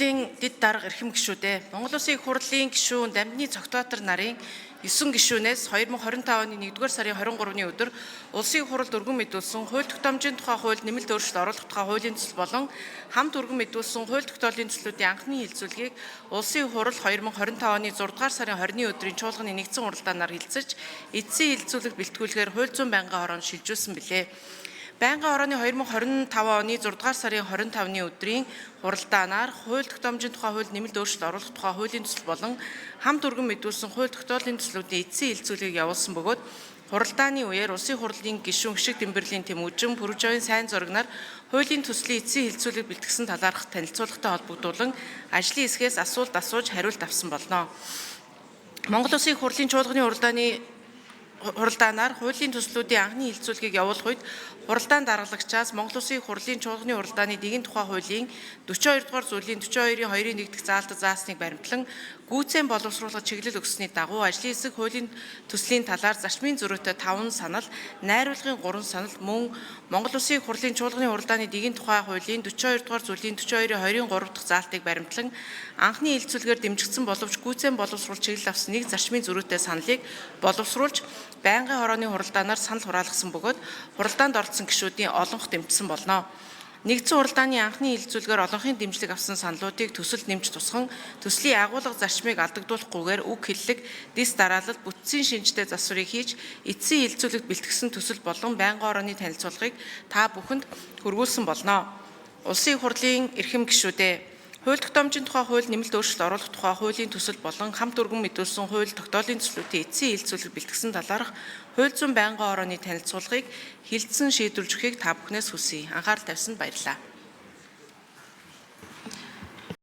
хурлын дэд дарга эрхэм гишүүдээ Монгол Улсын их хурлын гишүүн Дамжны Цогтбаатар нарын 9 гишүүнээс 2025 оны 1-р сарын 23-ны өдөр Улсын их хуралд өргөн мэдүүлсэн хууль тогтоомжийн тухай хууль нэмэлт өөрчлөлт оруулах тухай хуулийн төсөл болон хамт өргөн мэдүүлсэн хууль тогтоолын төслүүдийн анхны хилцүүлгийг Улсын их хурал 2025 оны 6-р сарын 20-ны өдрийн чуулганы нэгдсэн уралдаанаар хилцэж эцсийн хилцүүлэг бэлтгүүлгээр хууль зүйн байнгын хороонд шилжүүлсэн билээ. Байнгын хорооны 2025 оны 6-р сарын 25-ны өдрийн уралдаанаар хууль тогтоомжийн тухай хууль нэмэлт өөрчлөлт оруулах тухай хуулийн төсөл болон хамт өргөн мэдүүлсэн хууль тогтоолын төслүүдийн эцсийн хилцүүлгийг явуулсан бөгөөд уралдааны үеэр Улсын хурлын гишүүн Гишиг Дэмбэрлийн Тэмүжин Пүрүжавын сайн зурагнаар хуулийн төслийн эцсийн хилцүүлэг бэлтгэсэн талаарх танилцуулгатай холбогдуулан ажлын хэсгээс асуулт асууж хариулт авсан болно. Монгол Улсын их хурлын чуулганы уралдаанаар хуулийн төслүүдийн анхны хилцүүлгийг явуулах үед хуралдаан даргалагчаас Монгол Улсын их хурлын чуулганы уралдааны дэгийн тухай хуулийн 42 дугаар зүйлийн 42-ийн 2-ын 1 дэх заалтад заасныг баримтлан гүйцэн боловсруулах чиглэл өгсөний дагуу ажлын хэсэг хуулийн төслийн талаар зарчмын зөрүүтэй 5 санал, найруулгын 3 санал мөн Монгол Улсын их хурлын чуулганы уралдааны дэгийн тухай хуулийн 42 дугаар зүйлийн 42-ийн 2-ын 3 дахь заалтыг баримтлан анхны хилцүүлгээр дэмжигдсэн боловч гүйцэн боловсруулах чиглэл авсан нэг зарчмын зөрүүтэй саналыг боловсруулж байнгын хорооны хуралдаанаар санал хураалгасан бөгөөд хуралдаанд оролцсон гишүүдийн олонх дэмжсэн болно. Нэгдсэн уралдааны анхны хилцүүлгээр олонхын дэмжлэг авсан саналуудыг төсөлд нэмж тусган төслийн агуулга зарчмыг алдагдуулахгүйгээр үг хэллэг, дис дараалал, бүтцийн шинжтэй засварыг хийж эцсийн хилцүүлэгт бэлтгэсэн төсөл болон байнгын хорооны танилцуулгыг та бүхэнд хүргүүлсэн болно. Улсын их хурлын эрхэм гишүүдээ хууль тогтоомжийн тухай хууль нэмэлт өөрчлөлт оруулах тухай хуулийн төсөл болон хамт өргөн мэдүүлсэн хууль тогтоолын төслүүдийн эцсийн хилцүүлэг бэлтгэсэн талаарх хууль зүйн байнгын хорооны танилцуулгыг хилцэн шийдвэрлэхийг та бүхнээс хүсье. Анхаарал тавьсанд баярлалаа.